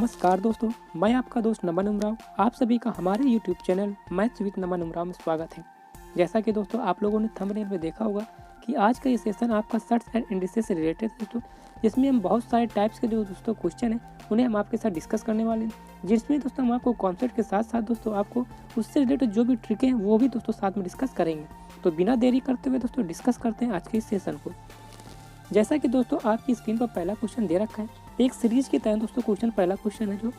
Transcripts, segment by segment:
नमस्कार दोस्तों, मैं आपका दोस्त नमन उमराव। आप सभी का हमारे यूट्यूब चैनल मैथ्स विद नमन उमराव में स्वागत है। जैसा कि दोस्तों आप लोगों ने थंबनेल में देखा होगा कि आज का ये सेशन आपका सर्च एंड इंडिसेस से रिलेटेड है दोस्तों, जिसमें हम बहुत सारे टाइप्स के जो दोस्तों क्वेश्चन हैं उन्हें हम आपके साथ डिस्कस करने वाले हैं, जिसमें दोस्तों हम आपको कॉन्सेप्ट के साथ साथ दोस्तों आपको उससे रिलेटेड जो भी ट्रिक है वो भी दोस्तों साथ में डिस्कस करेंगे। तो बिना देरी करते हुए दोस्तों डिस्कस करते हैं आज के इस सेशन को। जैसा कि दोस्तों आपकी स्क्रीन पर पहला क्वेश्चन दे रखा है, एक सीरीज के तहत दोस्तों क्वेश्चन पहला क्वेश्चन है जो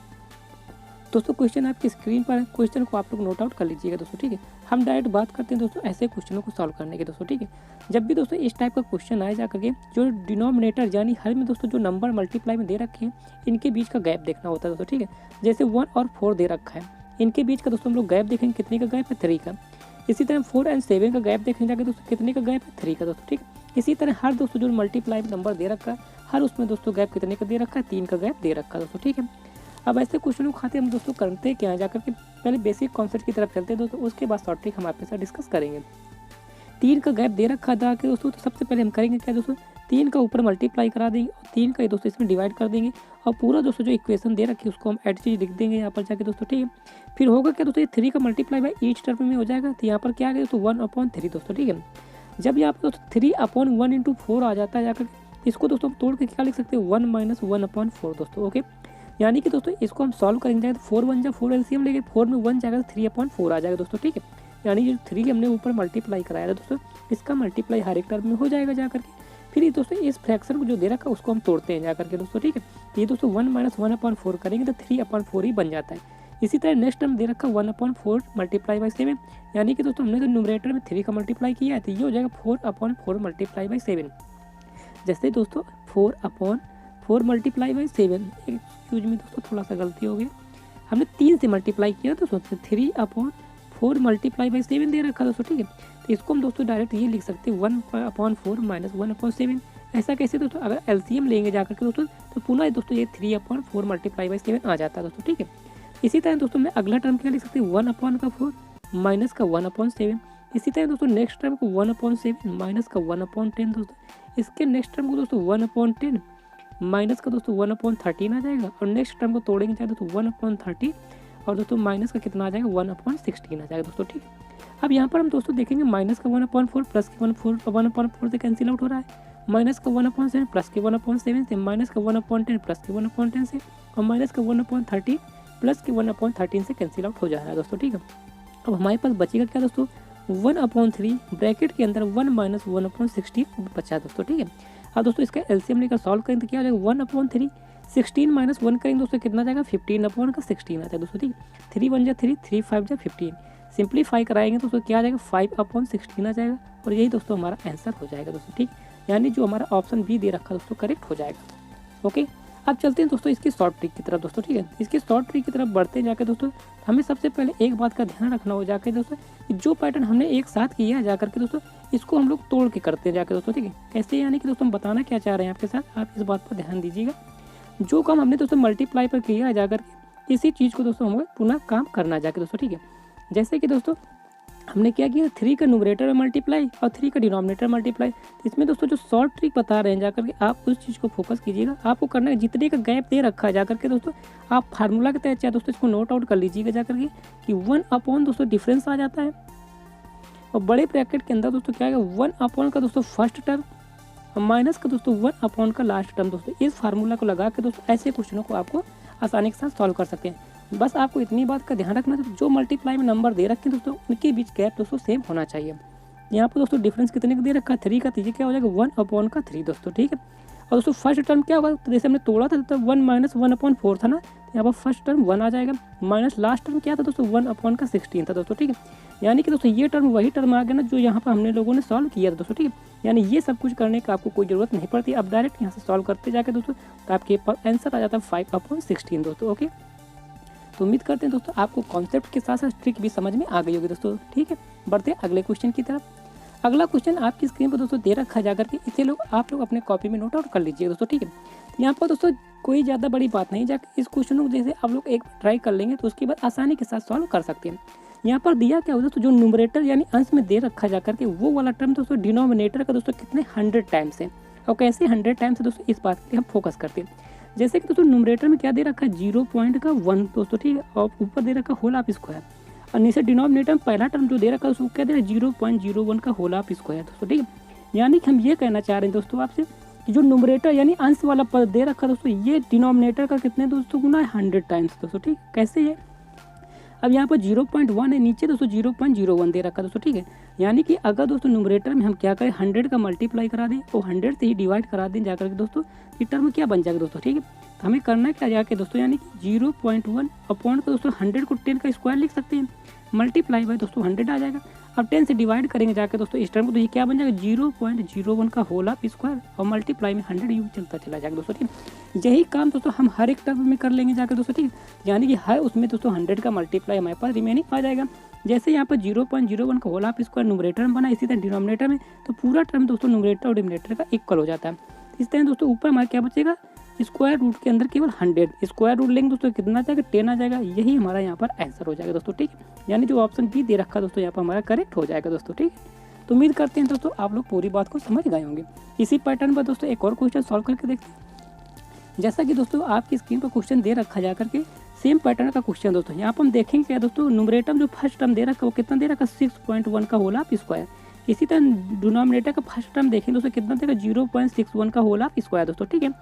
दोस्तों क्वेश्चन आपकी स्क्रीन पर है। क्वेश्चन को आप लोग नोट आउट कर लीजिएगा दोस्तों, ठीक है। हम डायरेक्ट बात करते हैं दोस्तों ऐसे क्वेश्चनों को सॉल्व करने के दोस्तों, ठीक है। जब भी दोस्तों इस टाइप का क्वेश्चन आए जा करके जो डिनोमिनेटर यानी हर में दोस्तों जो नंबर मल्टीप्लाई में दे रखे हैं इनके बीच का गैप देखना होता है दोस्तों, ठीक है। जैसे 1 और 4 दे रखा है, इनके बीच का दोस्तों हम लोग गैप देखेंगे, कितने का गैप है, 3 का। इसी तरह 4 और 7 का गैप देखने जाकर दोस्तों कितने का गैप है, 3 का दोस्तों, ठीक है। इसी तरह हर दोस्तों जो मल्टीप्लाई नंबर दे रखा है हर उसमें दोस्तों गैप कितने का दे रखा है, 3 का गैप दे रखा है दोस्तों, ठीक है। अब ऐसे क्वेश्चनों को खाते हम दोस्तों करते क्या है जाकर के पहले बेसिक कॉन्सेप्ट की तरफ चलते हैं दोस्तों, उसके बाद शॉर्ट ट्रिक हम आपके साथ डिस्कस करेंगे। 3 का गैप दे रखा था कि दोस्तों, तो सबसे पहले हम करेंगे क्या दोस्तों, 3 का ऊपर मल्टीप्लाई करा देंगे और 3 का दोस्तों इसमें डिवाइड कर देंगे और पूरा दोस्तों जो इक्वेशन दे रखी है उसको हम एड चीज लिख देंगे यहाँ पर जाके दोस्तों, ठीक है। फिर होगा क्या दोस्तों, ये 3 का मल्टीप्लाई बाई ईच टर्म में हो जाएगा, तो यहाँ पर क्या आ गया दोस्तों 1/3 दोस्तों, ठीक है। जब यहाँ पर दोस्तों 3/1 इंटू 4 आ जाता है जाकर इसको दोस्तों हम तोड़ के क्या लिख सकते हैं 1 - 1/4 दोस्तों, ओके। यानी कि दोस्तों इसको हम सॉल्व करेंगे तो 4 1 जा 4 एलसीएम लेंगे, 4 में 1 जाएगा तो 3/4 आ जाएगा दोस्तों, ठीक है। यानी जो 3 हमने ऊपर मल्टीप्लाई कराया था दोस्तों इसका मल्टीप्लाई हर एक टर्म में हो जाएगा जाकर के। फिर ये दोस्तों इस फ्रैक्शन को जो दे रखा है उसको हम तोड़ते हैं जाकर के दोस्तों, ठीक है। ये दोस्तों 1 - 1/4 करेंगे तो 3/4 ही बन जाता है। इसी तरह नेक्स्ट टर्म दे रखा 1/4 मल्टीप्लाई बाई 7, यानी कि दोस्तों हमने तो न्यूमरेटर में 3 का मल्टीप्लाई किया है तो ये हो जाएगा 4/4 मल्टीप्लाई बाई 7। जैसे दोस्तों 4/4 मल्टीप्लाई बाई 7, एक्सक्यूज में दोस्तों थोड़ा सा गलती हो गया, हमने 3 से मल्टीप्लाई किया तो सोचते 3/4 मल्टीप्लाई बाई 7 दे रखा दोस्तों, ठीक है। तो इसको हम दोस्तों डायरेक्ट ये लिख सकते हैं 1/4 - 1/7। ऐसा कैसे दोस्तों, अगर एलसीएम लेंगे जाकर के दोस्तों तो पुनः दोस्तों ये 3/4 मल्टीप्लाई बाई 7 आ जाता है दोस्तों, ठीक है। इसी तरह दोस्तों मैं अगला टर्म क्या लिख सकते हैं 1/4 माइनस का 1/7। इसी तरह दोस्तों नेक्स्ट टर्म को 1/7 माइनस का 1/10 दोस्तों। इसके नेक्स्ट टर्म को दोस्तों 1/10 माइनस का दोस्तों 1/13 आ जाएगा और नेक्स्ट टर्म को तोड़ेंगे चाहे दोस्तों 1/30 और दोस्तों माइनस का कितना आ जाएगा 1/16 आ जाएगा दोस्तों, ठीक है। अब यहाँ पर हम दोस्तों देखेंगे माइनस का 1/4 प्लस के 1/4 से कैंसिल आउट हो रहा है, माइनस का 1/7 प्लस के 1/7 से, माइनस का 1/10 प्लस के 1/10 से और माइनस का 1/30 प्लस के 1/13 से कैंसिल आउट हो जा रहा है दोस्तों, ठीक है। अब हमारे पास बचेगा क्या दोस्तों 1/3 ब्रैकेट के अंदर 1 - 1/16 बचा दोस्तों, ठीक है। अब दोस्तों इसका एलसीएम लेकर सॉल्व करेंगे तो क्या हो जाएगा 1/3 16 - 1 करेंगे दोस्तों कितना जाएगा 15/16 आता है दोस्तों, ठीक है। 3 1 जा 3, 3 5 जा 15, सिंप्लीफाई कराएंगे दोस्तों क्या आ जाएगा 5/16 आ जाएगा और यही दोस्तों हमारा आंसर हो जाएगा दोस्तों, ठीक। यानी जो हमारा ऑप्शन बी दे रखा दोस्तों करेक्ट हो जाएगा, ओके। अब चलते हैं दोस्तों इसकी शॉर्ट ट्रिक की तरफ दोस्तों, ठीक है। इसके शॉर्ट ट्रिक की तरफ बढ़ते जाकर दोस्तों हमें सबसे पहले एक बात का ध्यान रखना हो जाकर दोस्तों कि जो पैटर्न हमने एक साथ किया है जाकर के दोस्तों इसको हम लोग तोड़ के करते हैं जाकर दोस्तों, ठीक है। कैसे, यानी कि दोस्तों हम बताना क्या चाह रहे हैं आपके साथ, आप इस बात पर ध्यान दीजिएगा। जो काम हमने दोस्तों मल्टीप्लाई पर किया है जाकर के इसी चीज़ को दोस्तों हमें पुनः काम करना जाकर दोस्तों, ठीक है। जैसे कि दोस्तों हमने क्या किया 3 का न्यूमरेटर में मल्टीप्लाई और 3 का डिनोमिनेटर मल्टीप्लाई। इसमें दोस्तों जो शॉर्ट ट्रिक बता रहे हैं जाकर के आप उस चीज़ को फोकस कीजिएगा। आपको करना है जितने का गैप दे रखा है जाकर के दोस्तों आप फार्मूला के तहत चाहे दोस्तों इसको नोट आउट कर लीजिएगा जाकर के कि 1/ दोस्तों डिफरेंस आ जाता है और बड़े ब्रैकेट के अंदर दोस्तों क्या है 1/ का दोस्तों फर्स्ट टर्म और माइनस का दोस्तों 1/ का लास्ट टर्म दोस्तों। इस फार्मूला को लगा के दोस्तों ऐसे क्वेश्चनों को आपको आसानी के साथ सॉल्व कर सकते हैं। बस आपको इतनी बात का ध्यान रखना है जो मल्टीप्लाई में नंबर दे रखे हैं दोस्तों उनके बीच गैप दोस्तों सेम होना चाहिए। यहाँ पर दोस्तों डिफरेंस कितने का दे रखा है 3 का, तो ये क्या हो जाएगा 1/3 दोस्तों, ठीक है। और दोस्तों फर्स्ट टर्म क्या होगा, तो जैसे हमने तोड़ा था तो 1 - 1/4 था ना, तो यहाँ पर फर्स्ट टर्म 1 आ जाएगा माइनस लास्ट टर्म क्या था दोस्तों 1/16 था दोस्तों, ठीक है। यानी कि दोस्तों ये टर्म वही टर्म आ गया ना जो यहाँ पर हमने लोगों ने सॉल्व किया था दोस्तों, ठीक है। यानी ये सब कुछ करने का आपको कोई ज़रूरत नहीं पड़ती, अब डायरेक्ट यहाँ से सॉल्व करते जाके दोस्तों तो आपके पास आंसर आ जाता है 5/16 दोस्तों, ओके। तो उम्मीद करते हैं दोस्तों आपको कॉन्सेप्ट के साथ साथ ट्रिक भी समझ में आ गई होगी दोस्तों, ठीक है। बढ़ते हैं अगले क्वेश्चन की तरफ। अगला क्वेश्चन आपकी स्क्रीन पर दोस्तों दे रखा जाकर के इसे आप लोग अपने कॉपी में नोट आउट कर लीजिए दोस्तों, ठीक है। यहाँ पर दोस्तों कोई ज़्यादा बड़ी बात नहीं, जाकर इस क्वेश्चन को जैसे आप लोग एक ट्राई कर लेंगे तो उसके बाद आसानी के साथ सॉल्व कर सकते हैं। यहाँ पर दिया क्या होता है दोस्तों जो न्यूमरेटर यानी अंश में दे रखा जाकर के वो वाला टर्म दोस्तों डिनोमिनेटर का दोस्तों कितने 100 टाइम्स है और कैसे 100 टाइम्स है दोस्तों इस बात पे हम फोकस करते हैं। जैसे कि दोस्तों न्यूमरेटर में क्या दे रखा है 0.1 दोस्तों, ठीक है, और ऊपर दे रखा होल ऑफ स्क्वायर, और नीचे डिनोमिनेटर में पहला टर्म जो दे रखा है उसको क्या दे रहा है 0.01 का होल ऑफ स्क्वायर दोस्तों, ठीक है। यानी कि हम ये कहना चाह रहे हैं दोस्तों आपसे कि जो न्यूमरेटर यानी अंश वाला पद दे रखा है दोस्तों, ये डिनोमिनेटर का कितने दोस्तों गुना है 100 टाइम्स दोस्तों, ठीक। कैसे है, अब यहाँ पर 0.1 है, नीचे दोस्तों 0.01 दे रखा है दोस्तों, ठीक है। यानी कि अगर दोस्तों न्यूमरेटर में हम क्या करें 100 का मल्टीप्लाई करा दें और 100 से ही डिवाइड करा दें जाकर के दोस्तों, ये टर्म क्या बन जाएगा दोस्तों, ठीक है। तो हमें करना क्या जाके दोस्तों, यानी कि 0.1 अपॉन का दोस्तों 100 को 10 का स्क्वायर लिख सकते हैं, मल्टीप्लाई बाय दोस्तों 100 आ जाएगा। अब 10 से डिवाइड करेंगे जाकर दोस्तों इस टर्म को, तो ये क्या बन जाएगा 0.01 का होल ऑफ स्क्वायर और मल्टीप्लाई में 100 यूँ चलता चला जाएगा दोस्तों, ठीक। यही काम दोस्तों हम हर एक टर्म में कर लेंगे जाकर दोस्तों, ठीक। यानी कि हर उसमें दोस्तों 100 का मल्टीप्लाई हमारे पास रिमेनिंग आ जाएगा। जैसे यहाँ पर 0.01 का होल ऑफ स्क्वायर न्यूमरेटर में बना, इसी तरह डिनोमिनेटर में, तो पूरा टर्म दोस्तों न्यूमरेटर और डिनोमिनेटर का इक्वल हो जाता है। इस तरह दोस्तों ऊपर हमारा क्या बचेगा, स्क्वायर रूट के अंदर केवल 100, स्क्वायर रूट लेंगे दोस्तों कितना आ जाएगा 10 आ जाएगा। यही हमारा यहाँ पर आंसर हो जाएगा दोस्तों, ठीक है। यानी जो ऑप्शन बी दे रखा दोस्तों यहाँ पर हमारा करेक्ट हो जाएगा दोस्तों, ठीक है। तो उम्मीद करते हैं दोस्तों आप लोग पूरी बात को समझ गए होंगे। इसी पैटर्न पर दोस्तों एक और क्वेश्चन सॉल्व करके देखते हैं। जैसा कि दोस्तों आपकी स्क्रीन पर क्वेश्चन दे रखा जा करके सेम पैटर्न का क्वेश्चन दोस्तों, यहाँ पर हम देखेंगे क्या दोस्तों, न्यूमरेटर जो फर्स्ट टर्म दे रखा है वो कितना दे रखा 6.1 का होल ऑफ स्क्वायर। इसी तरह डिनोमिनेटर का फर्स्ट टर्म देखेंगे दोस्तों कितना देगा 0.61 का होल ऑफ स्क्वायर दोस्तों, ठीक है।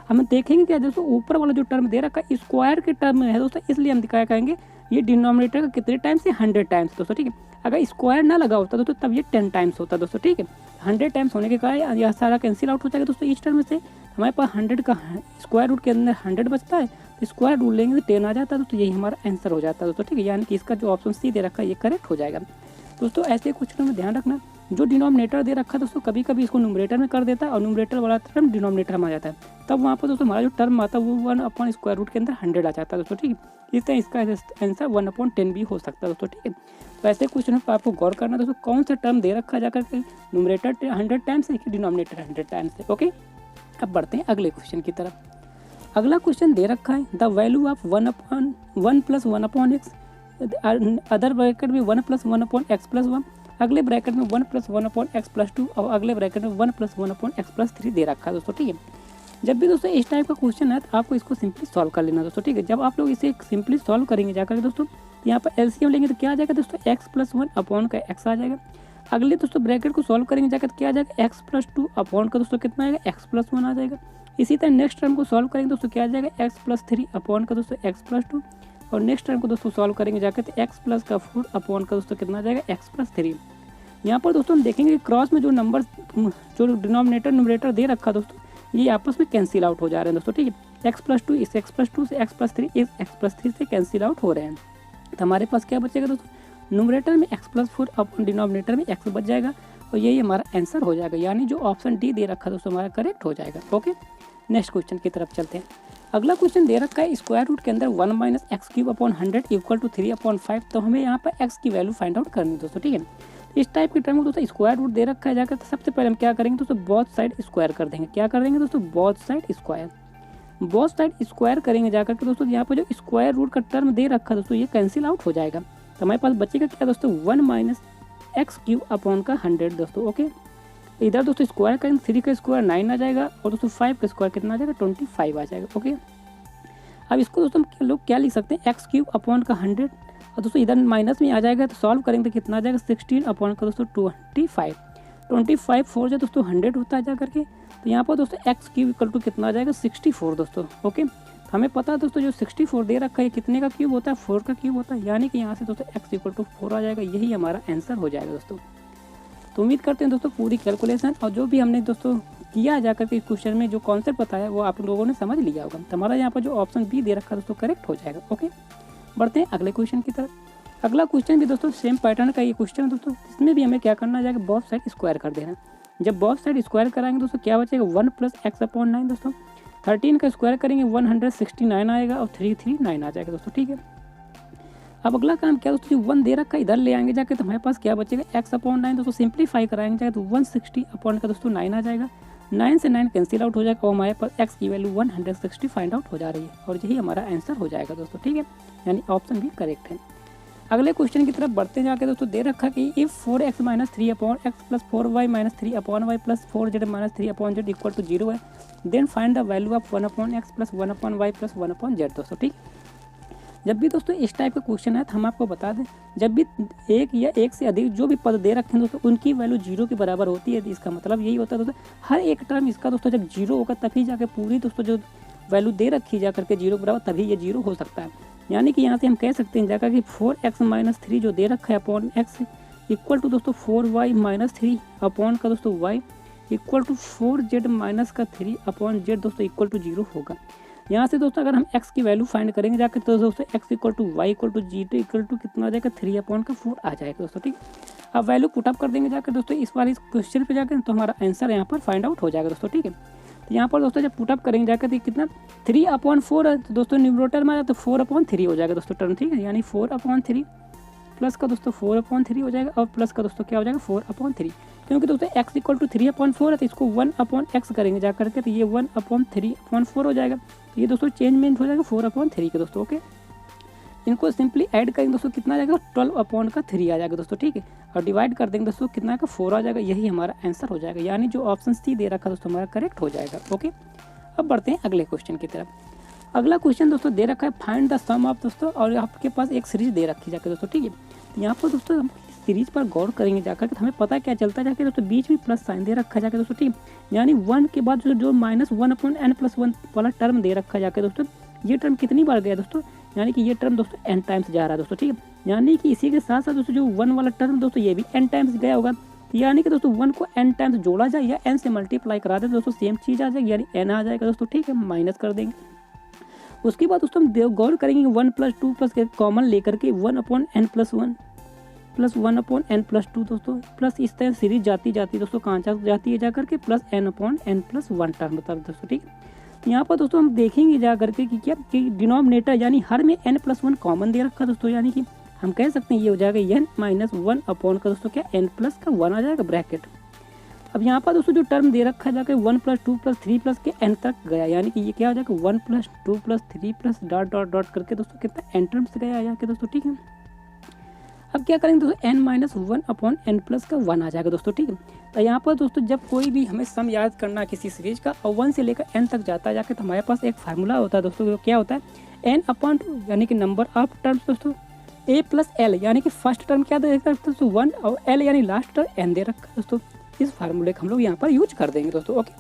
हम देखेंगे क्या दोस्तों ऊपर वाला जो टर्म दे रखा है स्क्वायर के टर्म में है दोस्तों, इसलिए हम दिखाया कहेंगे ये डिनोमिनेटर का कितने टाइम्स है 100 टाइम्स दोस्तों, ठीक है। अगर स्क्वायर ना लगा होता दोस्तों तब ये 10 टाइम्स होता दोस्तों, ठीक है। 100 टाइम्स होने के कारण यह सारा कैंसिल आउट हो जाएगा दोस्तों। इस टर्म से हमारे पास 100 का स्क्वायर रूट के अंदर 100 बचता है, तो स्क्वायर रूट लेंगे तो 10 आ जाता है दोस्तों, यही हमारा आंसर हो जाता है दोस्तों, ठीक है। यानी कि इसका जो ऑप्शन सी दे रखा है ये करेक्ट हो जाएगा दोस्तों। ऐसे क्वेश्चन में ध्यान रखना, जो डिनोमिनेटर दे रखा है दोस्तों कभी कभी इसको न्यूमरेटर में कर देता है और न्यूमरेटर वाला टर्म डिनोमिनेटर में आ जाता है, तब वहाँ पर दोस्तों हमारा जो टर्म आता है वो 1 स्क्वायर रूट के अंदर 100 आ जाता है दोस्तों, ठीक है। इस तरह इसका आंसर 1/10 भी हो सकता है दोस्तों, ठीक है। तो ऐसे क्वेश्चन पर आपको गौर करना दोस्तों, कौन सा टर्म दे रखा है जाकर के न्यूमरेटर 100 टाइम्स है कि डिनोमिनेटर 100 टाइम्स है, ओके। अब बढ़ते हैं अगले क्वेश्चन की तरफ। अगला क्वेश्चन दे रखा है the value of 1 + 1/x, other bracket में 1 + 1/x + 1, अगले ब्रैकेट में 1 + 1/x + 2 और अगले ब्रैकेट में 1 + 1/x + 3 दे रखा है दोस्तों, ठीक है। जब भी दोस्तों इस टाइप का क्वेश्चन है तो आपको इसको सिंपली सॉल्व कर लेना दोस्तों, ठीक है। जब आप लोग इसे सिंपली सॉल्व करेंगे जाकर दोस्तों, यहाँ पर एलसीएम लेंगे तो क्या आ जाएगा दोस्तों x + 1 अपॉन का x आ जाएगा। अगले दोस्तों ब्रैकेट को सॉल्व करेंगे जाकर क्या आ जाएगा x + 2 अपॉन का दोस्तों कितना आएगा x + 1 आ जाएगा। इसी तरह नेक्स्ट टर्म को सॉल्व करेंगे दोस्तों क्या आ जाएगा x + 3 अपॉन का दोस्तों x + 2, और नेक्स्ट टर्म को दोस्तों सॉल्व करेंगे जाकर तो x + 4 अपॉन का दोस्तों कितना आ जाएगा x + 3। यहाँ पर दोस्तों हम देखेंगे क्रॉस में जो नंबर जो डिनोमिनेटर न्यूमरेटर दे रखा दोस्तों ये आपस में कैंसिल आउट हो जा रहे हैं दोस्तों, ठीक है। x + 2 इस x + 2 से x + 3 इस x + 3 से कैंसिल आउट हो रहे हैं, तो हमारे पास क्या बचेगा दोस्तों न्यूमरेटर में x + 4 अपॉन डिनोमिनेटर में x बच जाएगा, और यही हमारा आंसर हो जाएगा। यानी जो ऑप्शन डी दे रखा दोस्तों हमारा करेक्ट हो जाएगा, ओके। नेक्स्ट क्वेश्चन की तरफ चलते हैं। अगला क्वेश्चन दे रखा है स्क्वायर रूट के अंदर 1 - x³ अपॉन 100 = 3/5, तो हमें यहाँ पर x की वैल्यू फाइंड आउट करनी है दोस्तों, ठीक है। इस टाइप के टर्म में दोस्तों स्क्वायर रूट दे रखा है जाकर, तो सबसे पहले हम क्या करेंगे दोस्तों बोथ साइड स्क्वायर कर देंगे। क्या कर देंगे दोस्तों बोथ साइड स्क्वायर करेंगे जाकर के दोस्तों, यहाँ पर जो स्क्वायर रूट का टर्म दे रखा है दोस्तों ये कैंसिल आउट हो जाएगा, तो हमारे पास बचेगा क्या दोस्तों 1 - x³ अपॉन का 100 दोस्तों, ओके। इधर दोस्तों स्क्वायर करेंगे 3 का स्क्वायर 9 आ जाएगा, और दोस्तों 5 का स्क्वायर कितना आ जाएगा 25 आ जाएगा, ओके। अब इसको दोस्तों हम लोग क्या लिख सकते हैं x³ अपॉन का 100, और दोस्तों इधर माइनस में आ जाएगा तो सॉल्व करेंगे तो कितना आ जाएगा 16 अपॉन का दोस्तों 25 4 जो दोस्तों 100 होता है जा करके, तो यहाँ पर दोस्तों x³ = कितना आ जाएगा 64 दोस्तों, ओके। तो हमें पता है दोस्तों जो 64 दे रखा है कितने का क्यूब होता है 4 का क्यूब होता है, यानी कि यहाँ से दोस्तों x = 4 आ जाएगा, यही हमारा आंसर हो जाएगा दोस्तों। तो उम्मीद करते हैं दोस्तों पूरी कैलकुलेशन और जो भी हमने दोस्तों किया जाकर के क्वेश्चन में जो कॉन्सेप्ट बताया वो आप लोगों ने समझ लिया होगा, तो हमारा यहाँ पर जो ऑप्शन बी दे रखा है दोस्तों करेक्ट हो जाएगा, ओके। बढ़ते हैं अगले क्वेश्चन की तरफ। अगला क्वेश्चन भी दोस्तों सेम पैटर्न का ये क्वेश्चन है दोस्तों, इसमें भी हमें क्या करना जाएगा बोथ साइड स्क्वायर कर देना। जब बोथ साइड स्क्वायर कराएंगे दोस्तों क्या बचेगा 1 + x/9 दोस्तों, 13 का स्क्वायर करेंगे 169 आएगा और 339 आ जाएगा दोस्तों, ठीक है। अब अगला काम क्या दोस्तों जो 1 दे रखा है इधर ले आएंगे जाके, तो हमारे पास क्या बचेगा x/9 दोस्तों, सिंप्लीफाई कराएंगे जाके तो 160 अपॉन का दोस्तों 9 आ जाएगा, 9 से 9 कैंसिल आउट हो जाएगा और हमारे पास x की वैल्यू 160 फाइंड आउट हो जा रही है, और यही हमारा आंसर हो जाएगा दोस्तों, ठीक है। यानी ऑप्शन भी करेक्ट है। अगले क्वेश्चन की तरफ बढ़ते जाके दोस्तों दे रखा कि if 4x - 3 upon x plus 4y - 3 upon y plus 4z - 3 upon z equal to 0 है, then find the value of 1 upon x plus 1 upon y plus 1 upon z। दोस्तों ठीक, जब भी दोस्तों इस टाइप का क्वेश्चन है तो हम आपको बता दें, जब भी एक या एक से अधिक जो भी पद दे रखे हैं दोस्तों उनकी वैल्यू 0 के बराबर होती है, इसका मतलब यही होता है दोस्तों हर एक टर्म इसका दोस्तों जब 0 होगा तभी जाके पूरी दोस्तों जो वैल्यू दे रखी जा करके 0 के बराबर तभी ये 0 हो सकता है। यानी कि यहाँ से हम कह सकते हैं जाकर कि 4x - 3 जो दे रखा है अपॉन x इक्वल टू दोस्तों 4y - 3 अपॉन का दोस्तों y equal to 4z minus का 3 अपॉन z दोस्तों इक्वल टू 0 होगा। यहाँ से दोस्तों अगर हम x की वैल्यू फाइंड करेंगे जाकर तो दोस्तों x equal to y equal to 0 equal to कितना आ जाएगा 3 अपॉन का 4 आ जाएगा दोस्तों ठीक। अब वैल्यू पुटअप कर देंगे जाकर दोस्तों इस बार इस क्वेश्चन पे जाकर तो हमारा आंसर यहाँ पर फाइंड आउट हो जाएगा दोस्तों ठीक है। तो यहाँ पर दोस्तों जब पुटअप करेंगे जाकर तो कितना 3 अपॉन 4 है तो दोस्तों न्यूमरेटर में आ जाए तो 4 अपॉन 3 हो जाएगा दोस्तों टर्म ठीक है, यानी 4 अपॉन 3 प्लस का दोस्तों 4 अपॉन 3 हो जाएगा और प्लस का दोस्तों क्या हो जाएगा 4 अपॉन 3, क्योंकि दोस्तों x इक्वल टू 3 अपॉन 4 है तो इसको 1 अपॉन x करेंगे जा करके तो ये 1 अपॉन 3 अपॉन 4 हो जाएगा। तो ये दोस्तों चेंजमेंट हो जाएगा 4 अपॉन 3 के दोस्तों ओके। इनको सिंपली ऐड करेंगे दोस्तों कितना आ जाएगा 12 अपॉन का 3 आ जाएगा दोस्तों ठीक है, और डिवाइड कर देंगे दोस्तों कितना का 4 आ जाएगा, यही हमारा आंसर हो जाएगा। यानी जो ऑप्शन सी दे रखा दोस्तों हमारा करेक्ट हो जाएगा ओके। अब बढ़ते हैं अगले क्वेश्चन की तरफ। अगला क्वेश्चन दोस्तों दे रखा है फाइंड द सम ऑफ दोस्तों, और आपके पास एक सीरीज दे रखी जाकर दोस्तों ठीक है। तो यहाँ पर दोस्तों हम सीरीज पर गौर करेंगे जाकर तो हमें पता क्या चलता है जाकर दोस्तों बीच में प्लस साइन दे रखा जाकर दोस्तों ठीक, यानी 1 के बाद जो -1 अपॉन n+1 वाला टर्म दे रखा जाकर दोस्तों ये टर्म कितनी बार गया दोस्तों, यानी कि ये टर्म दोस्तों n टाइम्स जा रहा है दोस्तों ठीक है। यानी कि इसी के साथ साथ दोस्तों जो 1 वाला टर्म दोस्तों ये भी n टाइम्स गया होगा, यानी कि दोस्तों 1 को n टाइम्स जोड़ा जाए या n से मल्टीप्लाई करा दे दोस्तों सेम चीज़ आ जाएगी, यानी n आ जाएगा दोस्तों ठीक है, माइनस कर देंगे। उसके बाद दोस्तों हम गौर करेंगे 1 + 2 प्लस कॉमन लेकर के 1 upon n+1 plus 1 upon n+2 दोस्तों प्लस इस तरह सीरीज जाती दोस्तों कहाँ जाती है जाकर के plus n upon n+1 term होता है दोस्तों ठीक है। तो यहाँ पर दोस्तों हम देखेंगे जा करके कि क्या कि डिनोमिनेटर यानी हर में n+1 कॉमन दे रखा दोस्तों, यानी कि हम कह सकते हैं ये हो जाएगा n - 1 अपॉन का दोस्तों क्या n+1 आ जाएगा ब्रैकेट। अब यहाँ पर दोस्तों जो टर्म दे रखा है जाकर 1 + 2 + 3 प्लस के n तक गया, यानी कि ये क्या हो जाएगा 1 + 2 + 3 प्लस डॉट डॉट डॉट करके दोस्तों कितना n टर्म्स गया आ जाएगा दोस्तों ठीक है। अब क्या करेंगे दोस्तों n - 1 अपॉन n+1 आ जाएगा दोस्तों ठीक है। तो यहाँ पर दोस्तों जब कोई भी हमें सम याद करना किसी सीरीज का और 1 से लेकर n तक जाता है जाकर तो हमारे पास एक फार्मूला होता है दोस्तों, क्या होता है n/2 यानी कि नंबर ऑफ टर्म्स दोस्तों a + l, यानी कि फर्स्ट टर्म क्या दे रखा है दोस्तों 1 और l यानी लास्ट टर्म n दे रखा है दोस्तों। इस फार्मूले का हम लोग यहाँ पर यूज कर देंगे दोस्तों ओके।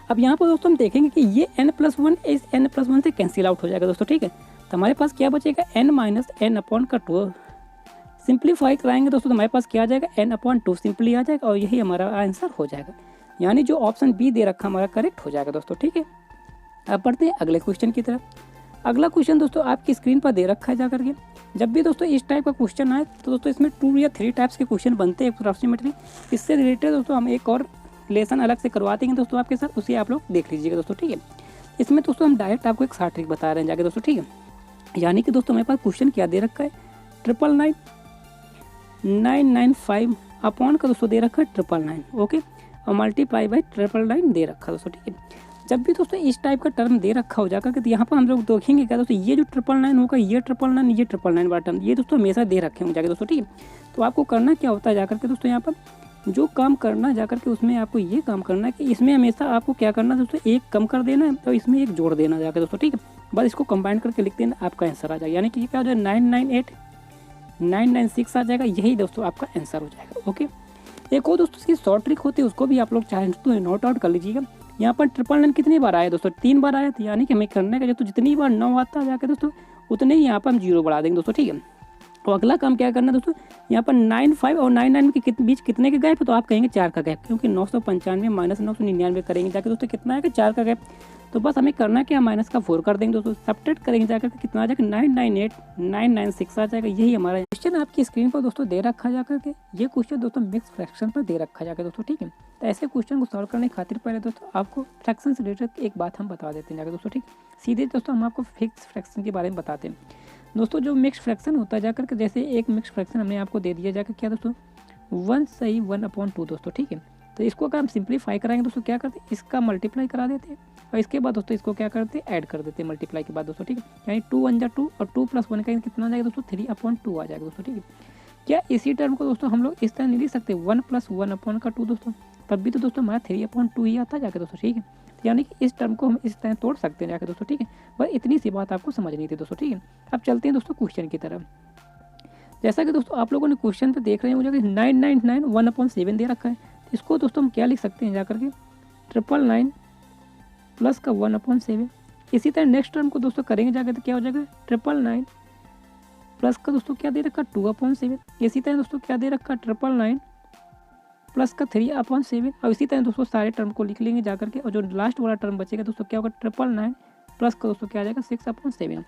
अब यहाँ पर दोस्तों हम देखेंगे कि ये n+1 इस n+1 से कैंसिल आउट हो जाएगा दोस्तों ठीक है। तो हमारे पास क्या बचेगा n - n अपॉन का 2 सिंप्लीफाई कराएंगे दोस्तों तो हमारे पास क्या आ जाएगा n/2 सिंपली आ जाएगा और यही हमारा आंसर हो जाएगा, यानी जो ऑप्शन बी दे रखा हमारा करेक्ट हो जाएगा दोस्तों ठीक है। अब बढ़ते हैं अगले क्वेश्चन की तरफ। अगला क्वेश्चन दोस्तों आपकी स्क्रीन पर दे रखा है जा करके। जब भी दोस्तों इस टाइप का क्वेश्चन आए तो दोस्तों इसमें 2 या 3 टाइप्स के क्वेश्चन बनते हैं अप्रॉक्सीमेटली। इससे रिलेटेड दोस्तों हम एक और लेसन अलग से करवाते हैं दोस्तों आपके साथ, उसे आप लोग देख लीजिएगा दोस्तों ठीक है। इसमें दोस्तों हम डायरेक्ट आपको एक शॉर्ट ट्रिक बता रहे हैं जाके दोस्तों ठीक है। यानी कि दोस्तों हमारे पास क्वेश्चन क्या दे रखा है 999,995 अपॉन का दोस्तों दे रखा है 999 ओके, और मल्टीप्लाई बाई 999 दे रखा है दोस्तों ठीक है। जब भी दोस्तों इस टाइप का टर्म दे रखा हो जाकर के तो यहाँ पर हम लोग देखेंगे क्या दोस्तों ये जो 999 होगा ये 999 ये 999 वाला टर्म ये दोस्तों हमेशा दे रखे होंगे जाकर दोस्तों ठीक है। तो आपको करना क्या होता है जाकर के दोस्तों यहाँ पर जो काम करना जाकर के उसमें आपको ये काम करना है कि इसमें हमेशा आपको क्या करना है दोस्तों एक कम कर देना है और इसमें एक जोड़ देना जाकर दोस्तों ठीक है। बस इसको कंबाइन करके लिख देना आपका आंसर आ जाएगा, यानी कि ये क्या हो जाएगा 998 996 आ जाएगा, यही दोस्तों आपका आंसर हो जाएगा ओके। एक और दोस्तों इसकी शॉर्ट ट्रिक होती है उसको भी आप लोग चाहें तो नोट आउट कर लीजिएगा। यहाँ पर 999 कितनी बार आया दोस्तों 3 बार आया, तो यानी कि हमें करने का दोस्तों जितनी बार 9 आता है जाकर दोस्तों उतने ही यहाँ पर हम 0 बढ़ा देंगे दोस्तों ठीक है। और अगला काम क्या करना है दोस्तों यहाँ पर 95 और 99 के बीच कितने का गैप है, तो आप कहेंगे 4 का गैप, क्योंकि 995 माइनस 999 करेंगे जाकर दोस्तों कितना आएगा 4 का गैप। तो बस हमें करना है क्या माइनस का 4 कर देंगे दोस्तों, सब्ट्रैक्ट करेंगे जाकर कितना आ जाएगा 998 996 आ जाएगा, यही हमारा क्वेश्चन आपकी स्क्रीन पर दोस्तों दे रखा जाकर के। ये क्वेश्चन दोस्तों मिक्स फ्रैक्शन पर दे रखा जाकर दोस्तों ठीक है। तो ऐसे क्वेश्चन को सॉल्व करने खातिर पहले दोस्तों आपको फ्रैक्शन से रिलेटेड एक बात हम बता देते हैं जाकर दोस्तों ठीक। सीधे दोस्तों हम आपको फिक्स फ्रैक्शन के बारे में बताते हैं दोस्तों। जो मिक्स फ्रैक्शन होता है जाकर के जैसे एक मिक्स फ्रैक्शन हमने आपको दे दिया जाकर क्या दोस्तों 1 सही 1/2 दोस्तों ठीक है। तो इसको अगर हम सिंप्लीफाई कराएंगे दोस्तों क्या करते हैं, इसका मल्टीप्लाई करा देते हैं और इसके बाद दोस्तों इसको क्या करते हैं, ऐड कर देते हैं मल्टीप्लाई के बाद दोस्तों, ठीक है। यानी 2 1 जा 2 और 2 + 1 का कितना आ जाएगा दोस्तों, 3/2 आ जाएगा दोस्तों, ठीक है। क्या इसी टर्म को दोस्तों हम लोग इस तरह नहीं लिख सकते, 1 + 1/2 दोस्तों, तब भी तो दोस्तों हमारा 3/2 ही आता जाके दोस्तों, ठीक है। तो यानी कि इस टर्म को हम इस तरह तोड़ सकते हैं जाके दोस्तों, ठीक है। बस इतनी सी बात आपको समझनी थी दोस्तों, ठीक है। अब चलते हैं दोस्तों क्वेश्चन की तरफ। जैसा कि दोस्तों आप लोगों ने क्वेश्चन पे देख रहे हैं मुझे 999 1/7 दे रखा है। इसको दोस्तों हम क्या लिख सकते हैं जाकर के, 999 प्लस का 1/7। इसी तरह नेक्स्ट टर्म को दोस्तों करेंगे जाकर तो क्या हो जाएगा, 999 प्लस का दोस्तों क्या दे रखा, 2/7। इसी तरह दोस्तों क्या दे रखा, 999 प्लस का 3/7। और इसी तरह दोस्तों सारे टर्म को लिख लेंगे जाकर के, और जो लास्ट वाला टर्म बचेगा दोस्तों क्या होगा, 999 प्लस का दोस्तों क्या आ जाएगा, 6/7।